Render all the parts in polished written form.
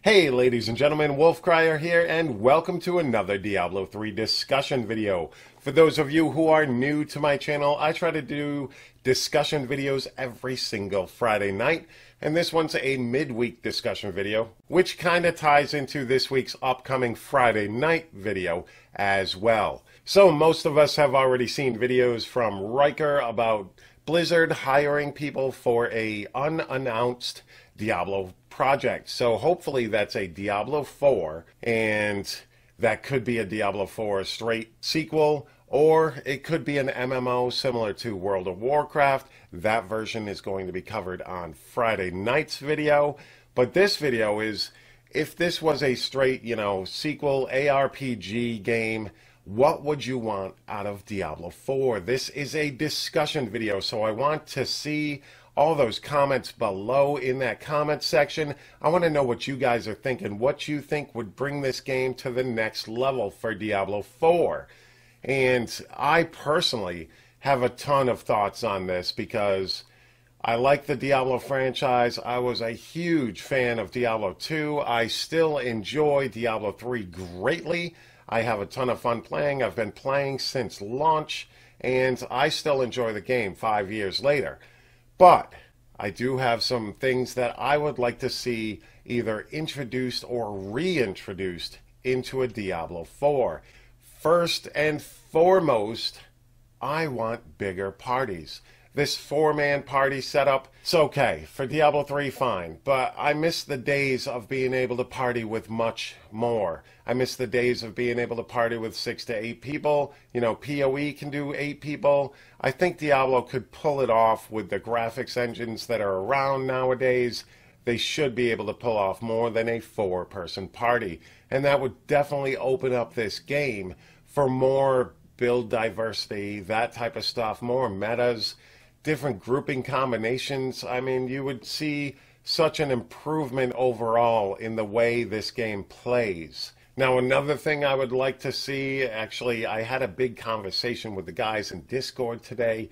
Hey ladies and gentlemen, Wolf Crier here, and welcome to another Diablo 3 discussion video. For those of you who are new to my channel, I try to do discussion videos every single Friday night, and this one's a midweek discussion video, which kind of ties into this week's upcoming Friday night video as well. So most of us have already seen videos from Riker about Blizzard hiring people for a unannounced Diablo project. So hopefully that's a Diablo 4, and that could be a Diablo 4 straight sequel, or it could be an MMO similar to World of Warcraft. That version is going to be covered on Friday night's video. But this video is, if this was a straight, sequel ARPG game, what would you want out of Diablo 4? This is a discussion video, so I want to see all those comments below in that comment section. I want to know what you guys are thinking, what you think would bring this game to the next level for Diablo 4. And I personally have a ton of thoughts on this because I like the Diablo franchise. I was a huge fan of Diablo 2. I still enjoy Diablo 3 greatly. I have a ton of fun playing. I've been playing since launch, and I still enjoy the game 5 years later. But I do have some things that I would like to see either introduced or reintroduced into a Diablo 4. First and foremost, I want bigger parties. This 4-man party setup, it's okay. For Diablo 3, fine. But I miss the days of being able to party with much more. I miss the days of being able to party with 6 to 8 people. PoE can do 8 people. I think Diablo could pull it off with the graphics engines that are around nowadays. They should be able to pull off more than a 4-person party. And that would definitely open up this game for more build diversity, that type of stuff, more metas, different grouping combinations. I mean, you would see such an improvement overall in the way this game plays. Now, another thing I would like to see, actually, I had a big conversation with the guys in Discord today,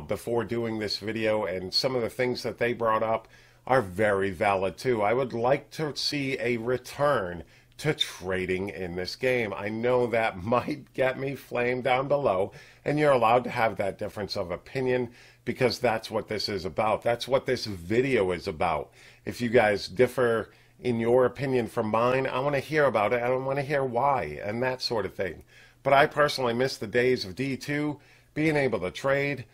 before doing this video, and some of the things that they brought up are very valid too. I would like to see a return to trading in this game. I know that might get me flamed down below, and you're allowed to have that difference of opinion because that's what this is about. That's what this video is about. If you guys differ in your opinion from mine, I want to hear about it. I want to hear why and that sort of thing. But I personally miss the days of D2, being able to trade,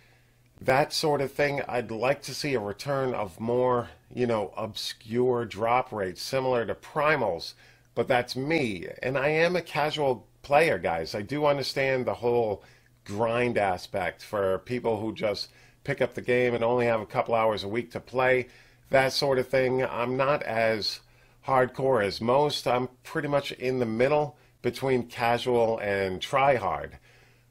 that sort of thing. I'd like to see a return of more, obscure drop rates similar to primals. But that's me, and I am a casual player, guys. I do understand the whole grind aspect for people who just pick up the game and only have a couple hours a week to play, that sort of thing. I'm not as hardcore as most. I'm pretty much in the middle between casual and try-hard.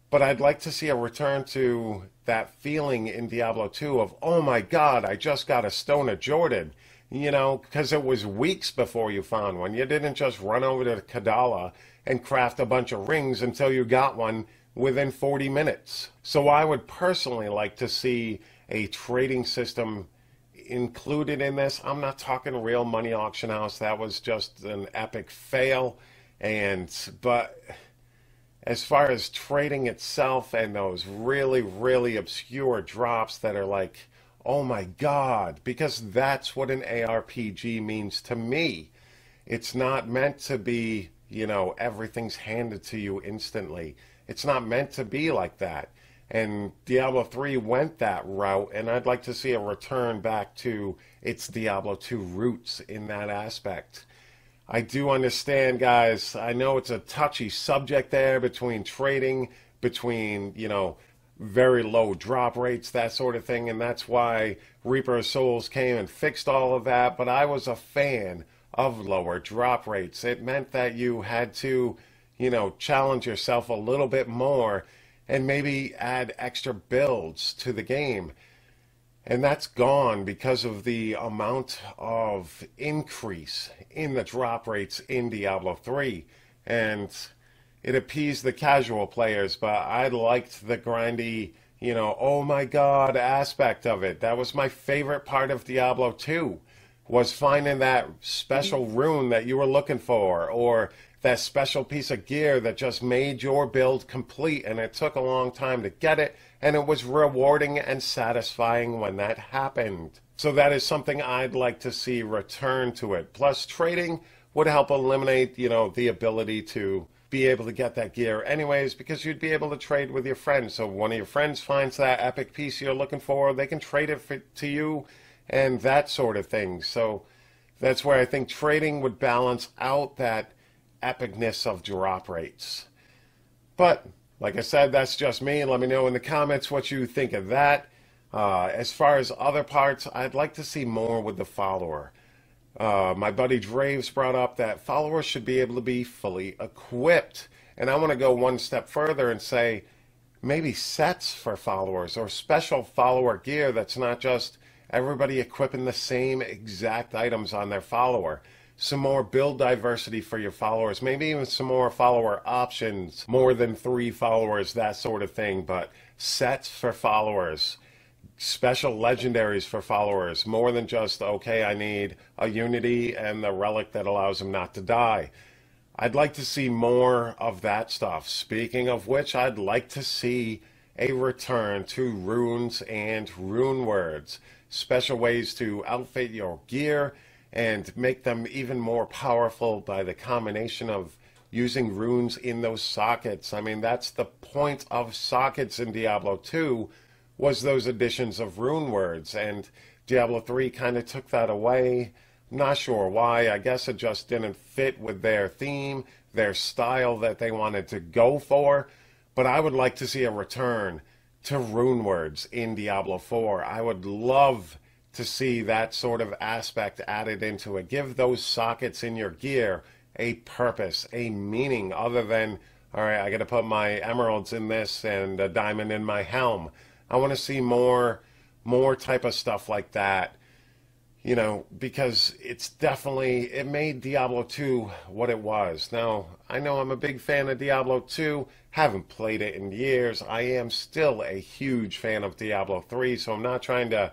But I'd like to see a return to that feeling in Diablo 2 of, oh my God, I just got a Stone of Jordan. Because it was weeks before you found one. You didn't just run over to Kadala and craft a bunch of rings until you got one within 40 minutes. So I would personally like to see a trading system included in this. I'm not talking real money auction house. That was just an epic fail. But as far as trading itself and those really, really obscure drops that are like, oh my God, because that's what an ARPG means to me. It's not meant to be, everything's handed to you instantly. It's not meant to be like that. And Diablo 3 went that route, and I'd like to see a return back to its Diablo 2 roots in that aspect. I do understand, guys, I know it's a touchy subject there between trading, between, very low drop rates, that sort of thing, and that's why Reaper of Souls came and fixed all of that. But I was a fan of lower drop rates. It meant that you had to, challenge yourself a little bit more and maybe add extra builds to the game. And that's gone because of the amount of increase in the drop rates in Diablo 3. And it appeased the casual players, but I liked the grindy, oh my God aspect of it. That was my favorite part of Diablo 2, was finding that special rune that you were looking for, or that special piece of gear that just made your build complete, and it took a long time to get it, and it was rewarding and satisfying when that happened. So that is something I'd like to see return to it. Plus, trading would help eliminate, the ability to be able to get that gear anyways, because you'd be able to trade with your friends. So one of your friends finds that epic piece you're looking for, they can trade it to you, and that sort of thing. So that's where I think trading would balance out that epicness of drop rates. But like I said, that's just me. Let me know in the comments what you think of that. As far as other parts, I'd like to see more with the follower. My buddy Draves brought up that followers should be able to be fully equipped. And I want to go one step further and say maybe sets for followers, or special follower gear that's not just everybody equipping the same exact items on their follower. Some more build diversity for your followers, maybe even some more follower options, more than 3 followers, that sort of thing. But sets for followers, special legendaries for followers, more than just, okay, I need a unity and the relic that allows him not to die. I'd like to see more of that stuff. Speaking of which, I'd like to see a return to runes and rune words, special ways to outfit your gear and make them even more powerful by the combination of using runes in those sockets. I mean, that's the point of sockets in Diablo 2, was those additions of rune words, and Diablo 3 kind of took that away. Not sure why. I guess it just didn't fit with their theme, their style that they wanted to go for. But I would like to see a return to rune words in Diablo 4. I would love to see that sort of aspect added into it. Give those sockets in your gear a purpose, a meaning, other than, all right, I got to put my emeralds in this and a diamond in my helm. I want to see more type of stuff like that, because it made Diablo 2 what it was. Now, I know I'm a big fan of Diablo 2, haven't played it in years. I am still a huge fan of Diablo 3, so I'm not trying to,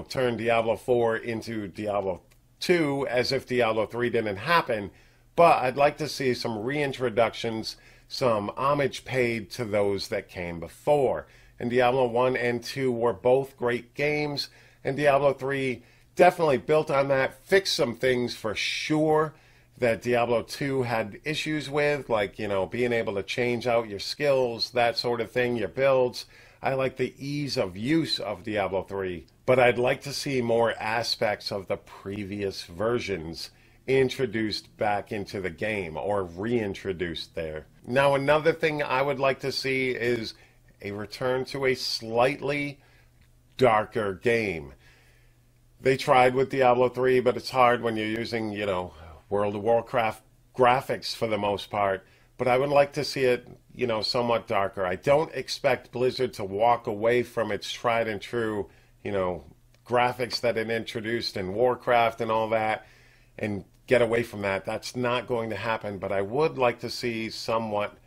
turn Diablo 4 into Diablo 2 as if Diablo 3 didn't happen. But I'd like to see some reintroductions, some homage paid to those that came before. And Diablo 1 and 2 were both great games, and Diablo 3 definitely built on that, fixed some things for sure that Diablo 2 had issues with, like, being able to change out your skills, that sort of thing, your builds. I like the ease of use of Diablo 3, but I'd like to see more aspects of the previous versions introduced back into the game, or reintroduced there. Now, another thing I would like to see is a return to a slightly darker game. They tried with Diablo 3, but it's hard when you're using, World of Warcraft graphics for the most part. But I would like to see it, somewhat darker. I don't expect Blizzard to walk away from its tried and true, graphics that it introduced in Warcraft and all that, and get away from that. That's not going to happen, but I would like to see somewhat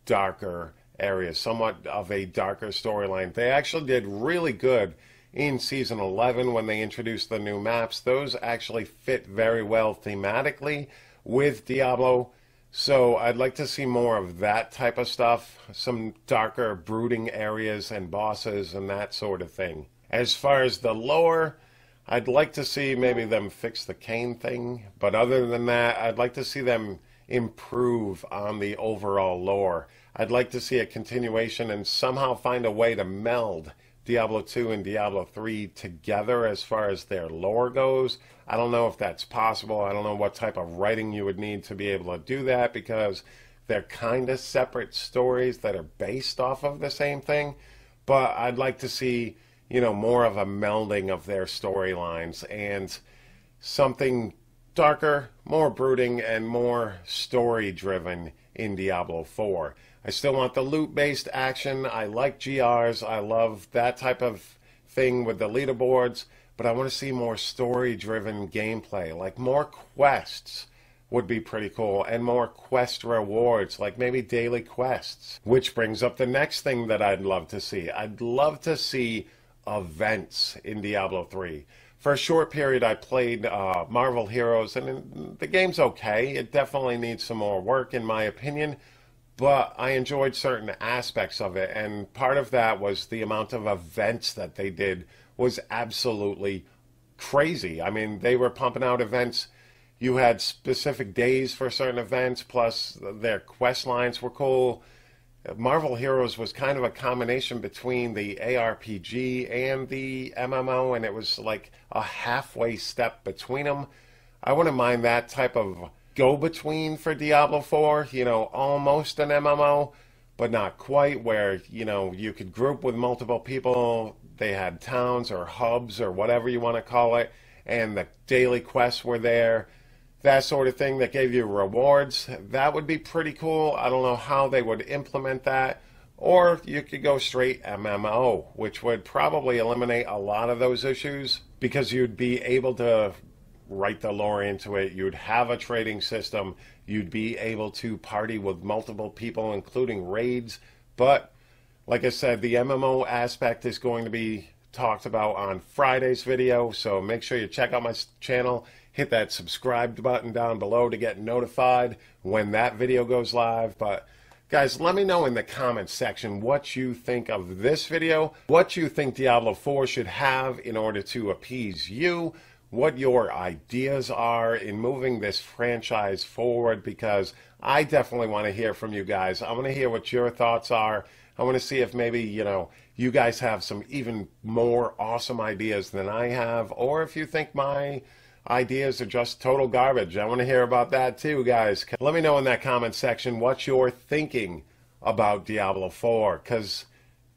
darker areas, somewhat of a darker storyline. They actually did really good in Season 11 when they introduced the new maps. Those actually fit very well thematically with Diablo. So I'd like to see more of that type of stuff, some darker brooding areas and bosses and that sort of thing. As far as the lore, I'd like to see maybe them fix the Cain thing, but other than that, I'd like to see them improve on the overall lore. I'd like to see a continuation and somehow find a way to meld Diablo 2 and Diablo 3 together as far as their lore goes. I don't know if that's possible. I don't know what type of writing you would need to be able to do that, because they're kind of separate stories that are based off of the same thing. But I'd like to see, more of a melding of their storylines and something darker, more brooding, and more story-driven in Diablo 4. I still want the loot-based action. I like GRs. I love that type of thing with the leaderboards, but I want to see more story-driven gameplay, like more quests would be pretty cool, and more quest rewards, like maybe daily quests. Which brings up the next thing that I'd love to see. I'd love to see events in Diablo 3. For a short period, I played Marvel Heroes, and the game's okay. It definitely needs some more work, in my opinion, but I enjoyed certain aspects of it, and part of that was the amount of events that they did was absolutely crazy. I mean, they were pumping out events. You had specific days for certain events, plus their quest lines were cool. Marvel Heroes was kind of a combination between the ARPG and the MMO, and it was like a halfway step between them. I wouldn't mind that type of go-between for Diablo 4, you know, almost an MMO, but not quite, where, you know, you could group with multiple people. They had towns or hubs or whatever you want to call it, and the daily quests were there. That sort of thing that gave you rewards. That would be pretty cool. I don't know how they would implement that. Or you could go straight MMO, which would probably eliminate a lot of those issues because you'd be able to write the lore into it. You'd have a trading system. You'd be able to party with multiple people, including raids. But like I said, the MMO aspect is going to be talked about on Friday's video. So make sure you check out my channel. Hit that subscribe button down below to get notified when that video goes live. But guys, let me know in the comments section what you think of this video, what you think Diablo 4 should have in order to appease you, what your ideas are in moving this franchise forward, because I definitely want to hear from you guys. I want to hear what your thoughts are. I want to see if maybe, you know, you guys have some even more awesome ideas than I have, or if you think my ideas are just total garbage. I want to hear about that too, guys. Let me know in that comment section what you're thinking about Diablo 4, because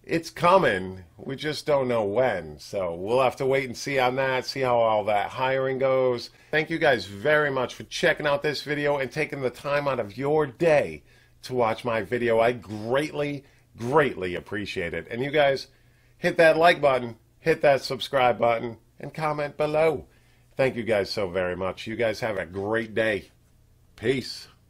it's coming. We just don't know when. So we'll have to wait and see on that, see how all that hiring goes. Thank you guys very much for checking out this video and taking the time out of your day to watch my video. I greatly appreciate it. And you guys, hit that like button, hit that subscribe button, and comment below. Thank you guys so very much. You guys have a great day. Peace.